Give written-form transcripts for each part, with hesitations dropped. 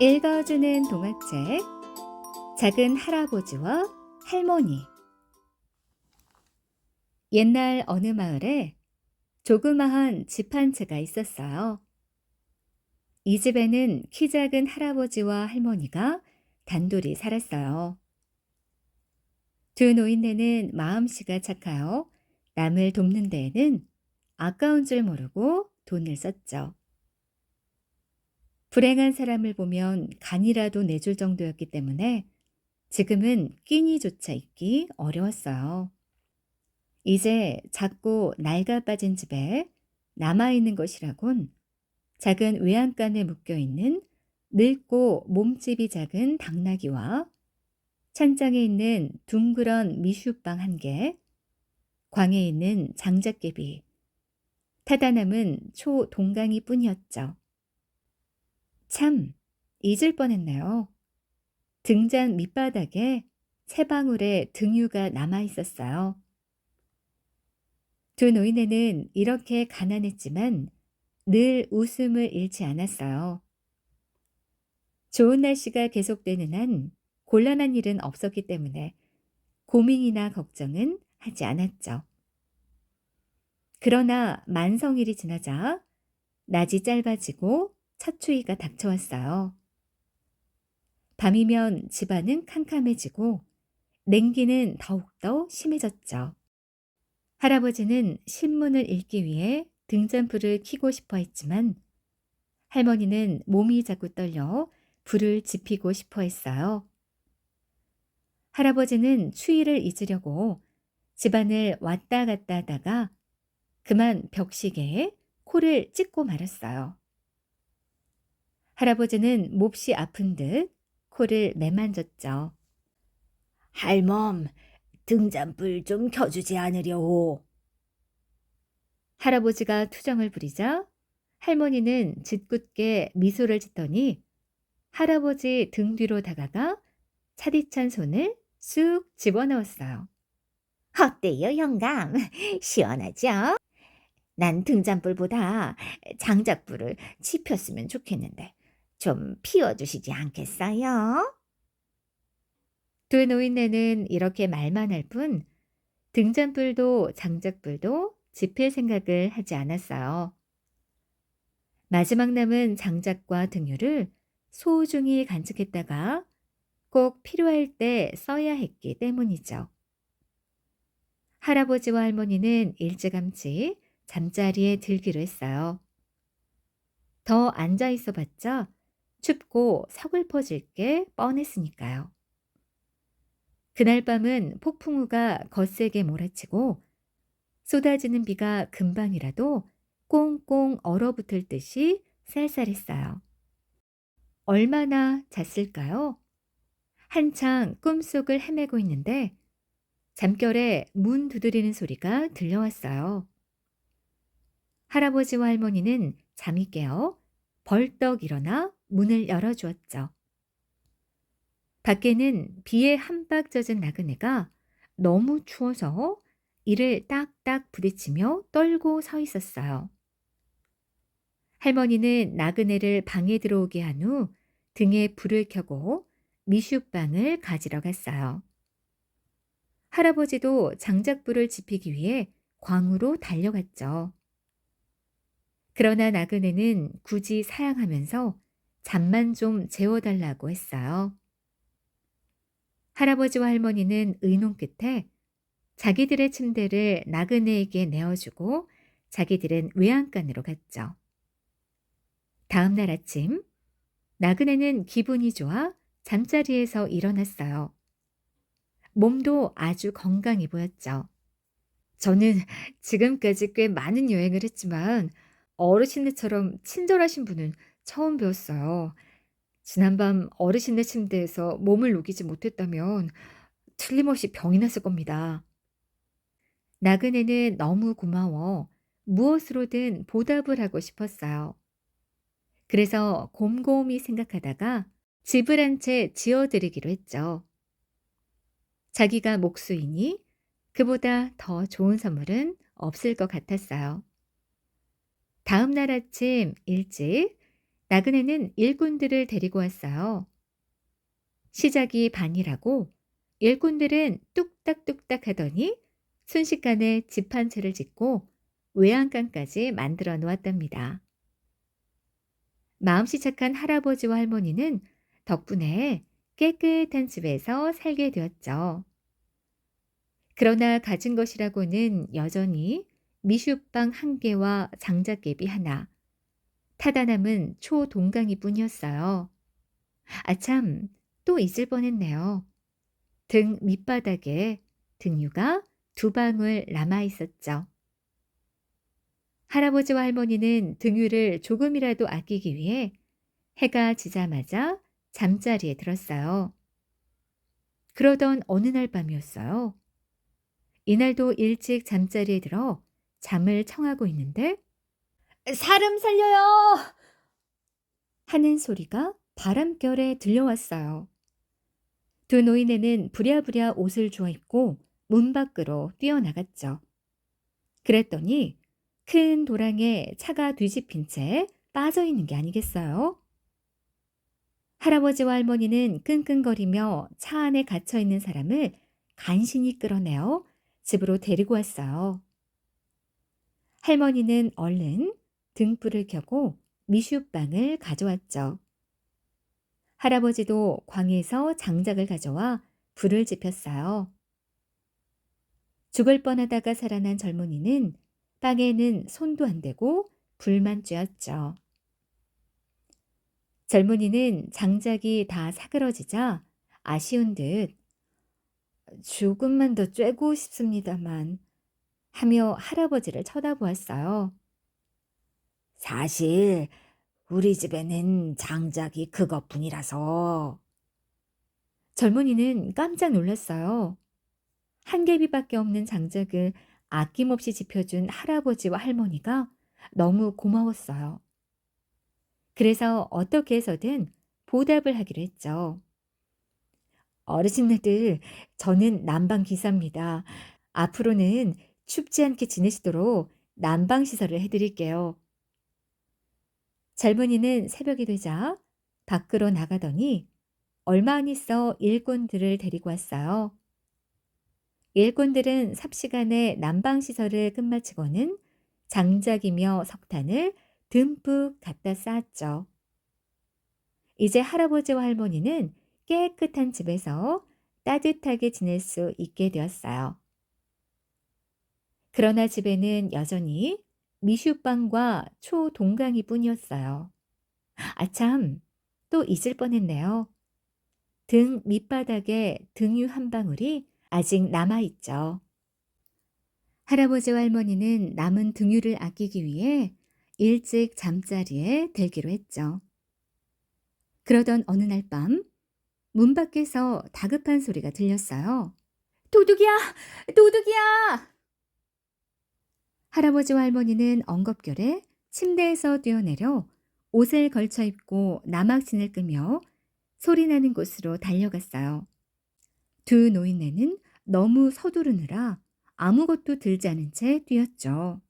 읽어주는 동화책 작은 할아버지와 할머니. 옛날 어느 마을에 조그마한 집 한 채가 있었어요. 이 집에는 키 작은 할아버지와 할머니가 단둘이 살았어요. 두 노인네는 마음씨가 착하여 남을 돕는 데에는 아까운 줄 모르고 돈을 썼죠. 불행한 사람을 보면 간이라도 내줄 정도였기 때문에 지금은 끼니조차 있기 어려웠어요. 이제 작고 낡아 빠진 집에 남아있는 것이라곤 작은 외양간에 묶여있는 늙고 몸집이 작은 당나귀와 찬장에 있는 둥그런 미슈빵 한 개, 광에 있는 장작개비, 타다 남은 초동강이 뿐이었죠. 참, 잊을 뻔했네요. 등잔 밑바닥에 세 방울의 등유가 남아 있었어요. 두 노인네는 이렇게 가난했지만 늘 웃음을 잃지 않았어요. 좋은 날씨가 계속되는 한 곤란한 일은 없었기 때문에 고민이나 걱정은 하지 않았죠. 그러나 만성일이 지나자 낮이 짧아지고 첫 추위가 닥쳐왔어요. 밤이면 집안은 캄캄해지고 냉기는 더욱더 심해졌죠. 할아버지는 신문을 읽기 위해 등잔불을 켜고 싶어 했지만 할머니는 몸이 자꾸 떨려 불을 지피고 싶어 했어요. 할아버지는 추위를 잊으려고 집안을 왔다 갔다 하다가 그만 벽시계에 코를 찢고 말았어요. 할아버지는 몹시 아픈 듯 코를 매만졌죠. 할멈, 등잔불 좀 켜주지 않으려오. 할아버지가 투정을 부리자 할머니는 짓궂게 미소를 짓더니 할아버지 등 뒤로 다가가 차디찬 손을 쑥 집어넣었어요. 어때요, 영감? 시원하죠? 난 등잔불보다 장작불을 지폈으면 좋겠는데 좀 피워주시지 않겠어요? 두 노인네는 이렇게 말만 할 뿐 등잔불도 장작불도 지필 생각을 하지 않았어요. 마지막 남은 장작과 등유를 소중히 간직했다가 꼭 필요할 때 써야 했기 때문이죠. 할아버지와 할머니는 일찌감치 잠자리에 들기로 했어요. 더 앉아 있어 봤자 춥고 서글퍼질 게 뻔했으니까요. 그날 밤은 폭풍우가 거세게 몰아치고 쏟아지는 비가 금방이라도 꽁꽁 얼어붙을 듯이 쌀쌀했어요. 얼마나 잤을까요? 한창 꿈속을 헤매고 있는데 잠결에 문 두드리는 소리가 들려왔어요. 할아버지와 할머니는 잠이 깨어 벌떡 일어나 문을 열어주었죠. 밖에는 비에 한박 젖은 나그네가 너무 추워서 이를 딱딱 부딪히며 떨고 서 있었어요. 할머니는 나그네를 방에 들어오게 한 후 등에 불을 켜고 미슈빵을 가지러 갔어요. 할아버지도 장작불을 지피기 위해 광으로 달려갔죠. 그러나 나그네는 굳이 사양하면서 잠만 좀 재워달라고 했어요. 할아버지와 할머니는 의논 끝에 자기들의 침대를 나그네에게 내어주고 자기들은 외양간으로 갔죠. 다음 날 아침, 나그네는 기분이 좋아 잠자리에서 일어났어요. 몸도 아주 건강해 보였죠. 저는 지금까지 꽤 많은 여행을 했지만 어르신네처럼 친절하신 분은 처음 뵈었어요. 지난밤 어르신네 침대에서 몸을 녹이지 못했다면 틀림없이 병이 났을 겁니다. 나그네는 너무 고마워 무엇으로든 보답을 하고 싶었어요. 그래서 곰곰이 생각하다가 집을 한 채 지어드리기로 했죠. 자기가 목수이니 그보다 더 좋은 선물은 없을 것 같았어요. 다음 날 아침 일찍 나그네는 일꾼들을 데리고 왔어요. 시작이 반이라고 일꾼들은 뚝딱뚝딱 하더니 순식간에 집 한 채를 짓고 외양간까지 만들어 놓았답니다. 마음씨 착한 할아버지와 할머니는 덕분에 깨끗한 집에서 살게 되었죠. 그러나 가진 것이라고는 여전히 미숫방 한 개와 장작개비 하나, 타다 남은 초동강이 뿐이었어요. 아참, 또 잊을 뻔했네요. 등 밑바닥에 등유가 두 방울 남아 있었죠. 할아버지와 할머니는 등유를 조금이라도 아끼기 위해 해가 지자마자 잠자리에 들었어요. 그러던 어느 날 밤이었어요. 이날도 일찍 잠자리에 들어 잠을 청하고 있는데 사람 살려요! 하는 소리가 바람결에 들려왔어요. 두 노인네는 부랴부랴 옷을 주워 입고 문 밖으로 뛰어나갔죠. 그랬더니 큰 도랑에 차가 뒤집힌 채 빠져 있는 게 아니겠어요? 할아버지와 할머니는 끙끙거리며 차 안에 갇혀 있는 사람을 간신히 끌어내어 집으로 데리고 왔어요. 할머니는 얼른 등불을 켜고 미숫방을 가져왔죠. 할아버지도 광에서 장작을 가져와 불을 지폈어요. 죽을 뻔하다가 살아난 젊은이는 빵에는 손도 안 대고 불만 쬐었죠. 젊은이는 장작이 다 사그러지자 아쉬운 듯 조금만 더 쬐고 싶습니다만 하며 할아버지를 쳐다보았어요. 사실 우리 집에는 장작이 그것뿐이라서. 젊은이는 깜짝 놀랐어요. 한 개비밖에 없는 장작을 아낌없이 지펴준 할아버지와 할머니가 너무 고마웠어요. 그래서 어떻게 해서든 보답을 하기로 했죠. 어르신네들, 저는 난방 기사입니다. 앞으로는 춥지 않게 지내시도록 난방 시설을 해드릴게요. 젊은이는 새벽이 되자 밖으로 나가더니 얼마 안 있어 일꾼들을 데리고 왔어요. 일꾼들은 삽시간에 난방 시설을 끝마치고는 장작이며 석탄을 듬뿍 갖다 쌓았죠. 이제 할아버지와 할머니는 깨끗한 집에서 따뜻하게 지낼 수 있게 되었어요. 그러나 집에는 여전히 미숫방과 초동강이 뿐이었어요. 아참, 또 잊을 뻔했네요. 등 밑바닥에 등유 한 방울이 아직 남아있죠. 할아버지와 할머니는 남은 등유를 아끼기 위해 일찍 잠자리에 들기로 했죠. 그러던 어느 날 밤, 문 밖에서 다급한 소리가 들렸어요. 도둑이야! 도둑이야! 할아버지와 할머니는 엉겁결에 침대에서 뛰어내려 옷을 걸쳐 입고 나막진을 끄며 소리나는 곳으로 달려갔어요. 두 노인네는 너무 서두르느라 아무것도 들지 않은 채 뛰었죠.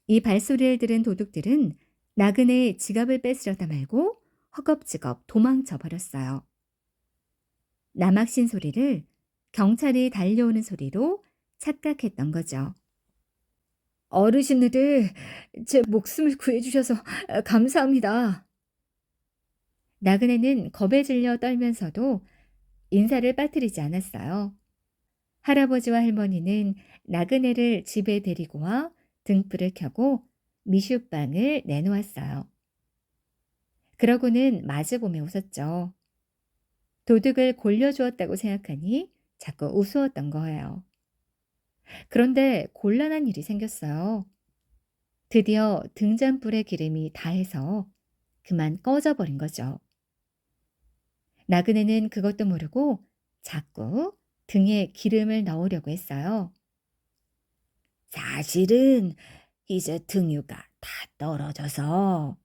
이 발소리를 들은 도둑들은 나그네의 지갑을 뺏으려다 말고 허겁지겁 도망쳐 버렸어요. 나막신 소리를 경찰이 달려오는 소리로 착각했던 거죠. 어르신들, 제 목숨을 구해주셔서 감사합니다. 나그네는 겁에 질려 떨면서도 인사를 빠뜨리지 않았어요. 할아버지와 할머니는 나그네를 집에 데리고 와 등불을 켜고 미숫방을 내놓았어요. 그러고는 마주보며 웃었죠. 도둑을 골려주었다고 생각하니 자꾸 우스웠던 거예요. 그런데 곤란한 일이 생겼어요. 드디어 등잔불의 기름이 다해서 그만 꺼져버린 거죠. 나그네는 그것도 모르고 자꾸 등에 기름을 넣으려고 했어요. 사실은 이제 등유가 다 떨어져서.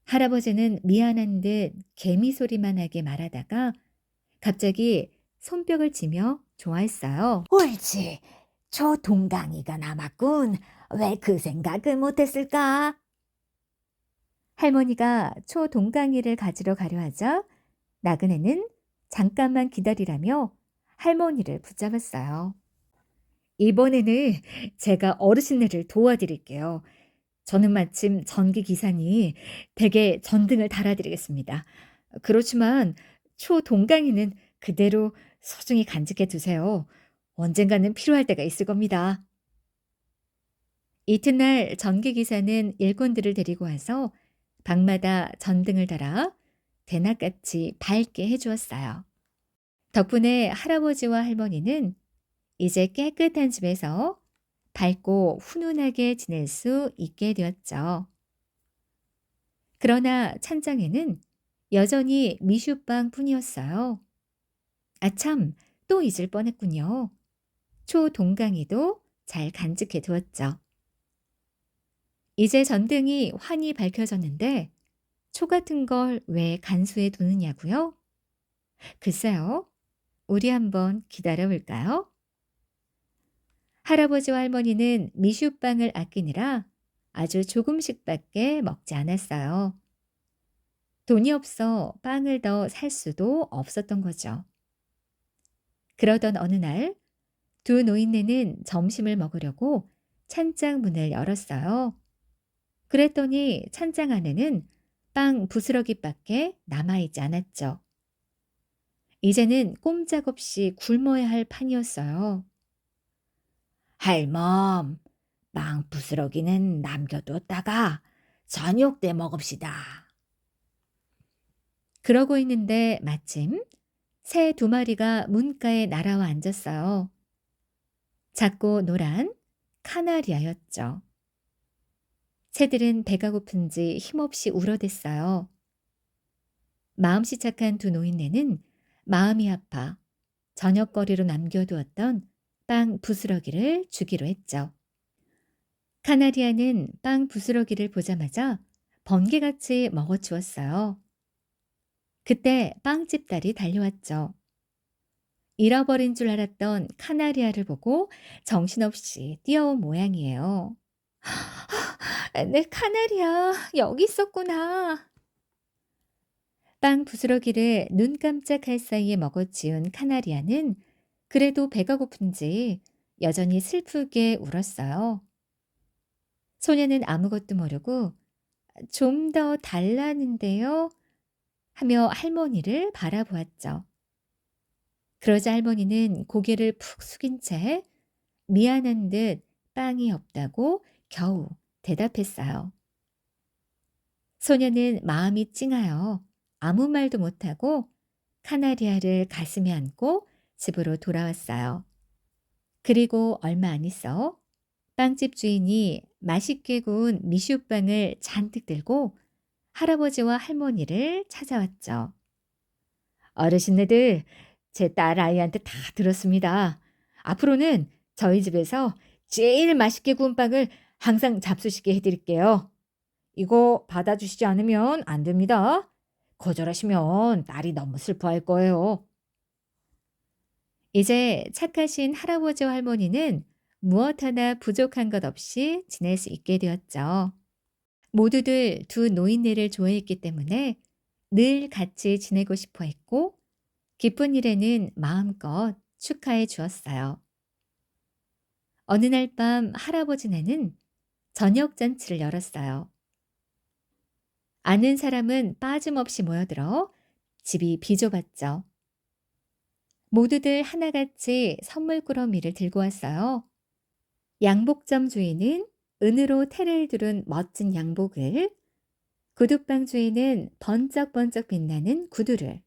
할아버지는 미안한 듯 개미 소리만 하게 말하다가 갑자기 손뼉을 치며 좋아했어요. 옳지. 저 동강이가 남았군. 왜 그 생각을 못했을까? 할머니가 초동강이를 가지러 가려 하자 나그네는 잠깐만 기다리라며 할머니를 붙잡았어요. 이번에는 제가 어르신네를 도와드릴게요. 저는 마침 전기 기사니 댁에 전등을 달아드리겠습니다. 그렇지만 초동강이는 그대로 소중히 간직해 두세요. 언젠가는 필요할 때가 있을 겁니다. 이튿날 전기 기사는 일꾼들을 데리고 와서 방마다 전등을 달아 대낮같이 밝게 해주었어요. 덕분에 할아버지와 할머니는 이제 깨끗한 집에서 밝고 훈훈하게 지낼 수 있게 되었죠. 그러나 찬장에는 여전히 미슈빵 뿐이었어요. 아참, 또 잊을 뻔했군요. 초동강이도 잘 간직해 두었죠. 이제 전등이 환히 밝혀졌는데 초 같은 걸 왜 간수해 두느냐고요? 글쎄요. 우리 한번 기다려 볼까요? 할아버지와 할머니는 미슈빵을 아끼느라 아주 조금씩밖에 먹지 않았어요. 돈이 없어 빵을 더 살 수도 없었던 거죠. 그러던 어느 날 두 노인네는 점심을 먹으려고 찬장 문을 열었어요. 그랬더니 찬장 안에는 빵 부스러기밖에 남아있지 않았죠. 이제는 꼼짝없이 굶어야 할 판이었어요. 할멈, 빵 부스러기는 남겨뒀다가 저녁 때 먹읍시다. 그러고 있는데 마침 새 두 마리가 문가에 날아와 앉았어요. 작고 노란 카나리아였죠. 새들은 배가 고픈지 힘없이 울어댔어요. 마음씨 착한 두 노인네는 마음이 아파 저녁거리로 남겨두었던 빵 부스러기를 주기로 했죠. 카나리아는 빵 부스러기를 보자마자 번개같이 먹어치웠어요. 그때 빵집 딸이 달려왔죠. 잃어버린 줄 알았던 카나리아를 보고 정신없이 뛰어온 모양이에요. 내 카나리아 여기 있었구나. 빵 부스러기를 눈 깜짝할 사이에 먹어치운 카나리아는 그래도 배가 고픈지 여전히 슬프게 울었어요. 소녀는 아무것도 모르고 좀 더 달라는데요 하며 할머니를 바라보았죠. 그러자 할머니는 고개를 푹 숙인 채 미안한 듯 빵이 없다고 겨우 대답했어요. 소녀는 마음이 찡하여 아무 말도 못하고 카나리아를 가슴에 안고 집으로 돌아왔어요. 그리고 얼마 안 있어 빵집 주인이 맛있게 구운 미슈빵을 잔뜩 들고 할아버지와 할머니를 찾아왔죠. 어르신네들, 제 딸 아이한테 다 들었습니다. 앞으로는 저희 집에서 제일 맛있게 구운 빵을 항상 잡수시게 해드릴게요. 이거 받아주시지 않으면 안 됩니다. 거절하시면 딸이 너무 슬퍼할 거예요. 이제 착하신 할아버지와 할머니는 무엇 하나 부족한 것 없이 지낼 수 있게 되었죠. 모두들 두 노인네를 좋아했기 때문에 늘 같이 지내고 싶어 했고 기쁜 일에는 마음껏 축하해 주었어요. 어느 날 밤 할아버지네는 저녁 잔치를 열었어요. 아는 사람은 빠짐없이 모여들어 집이 비좁았죠. 모두들 하나같이 선물 꾸러미를 들고 왔어요. 양복점 주인은 은으로 테를 두른 멋진 양복을, 구두방 주인은 번쩍번쩍 빛나는 구두를,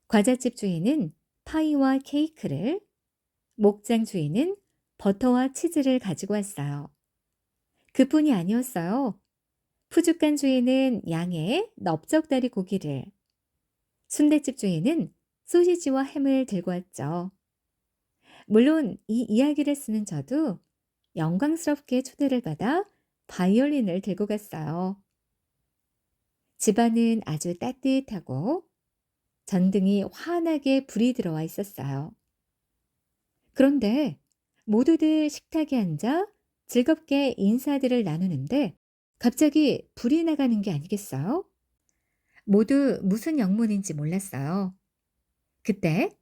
과자집 주인은 파이와 케이크를, 목장 주인은 버터와 치즈를 가지고 왔어요. 그뿐이 아니었어요. 푸죽간 주인은 양의 넓적다리 고기를, 순댓집 주인은 소시지와 햄을 들고 왔죠. 물론 이 이야기를 쓰는 저도 영광스럽게 초대를 받아 바이올린을 들고 갔어요. 집안은 아주 따뜻하고 전등이 환하게 불이 들어와 있었어요. 그런데 모두들 식탁에 앉아 즐겁게 인사들을 나누는데 갑자기 불이 나가는 게 아니겠어요? 모두 무슨 영문인지 몰랐어요. 그때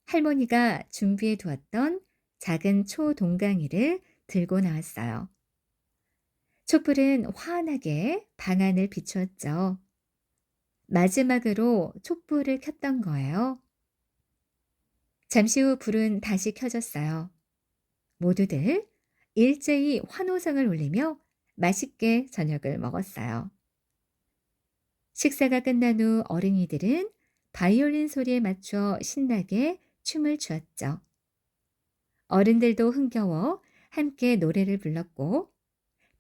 할머니가 준비해 두었던 작은 초 동강이를 들고 나왔어요. 촛불은 환하게 방안을 비추었죠. 마지막으로 촛불을 켰던 거예요. 잠시 후 불은 다시 켜졌어요. 모두들 일제히 환호성을 울리며 맛있게 저녁을 먹었어요. 식사가 끝난 후 어린이들은 바이올린 소리에 맞춰 신나게 춤을 추었죠. 어른들도 흥겨워 함께 노래를 불렀고,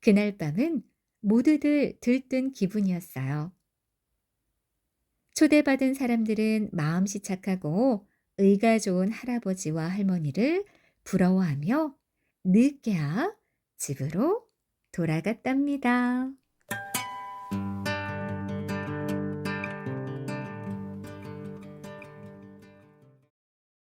그날 밤은 모두들 들뜬 기분이었어요. 초대받은 사람들은 마음씨 착하고 의가 좋은 할아버지와 할머니를 부러워하며 늦게야 집으로 돌아갔답니다.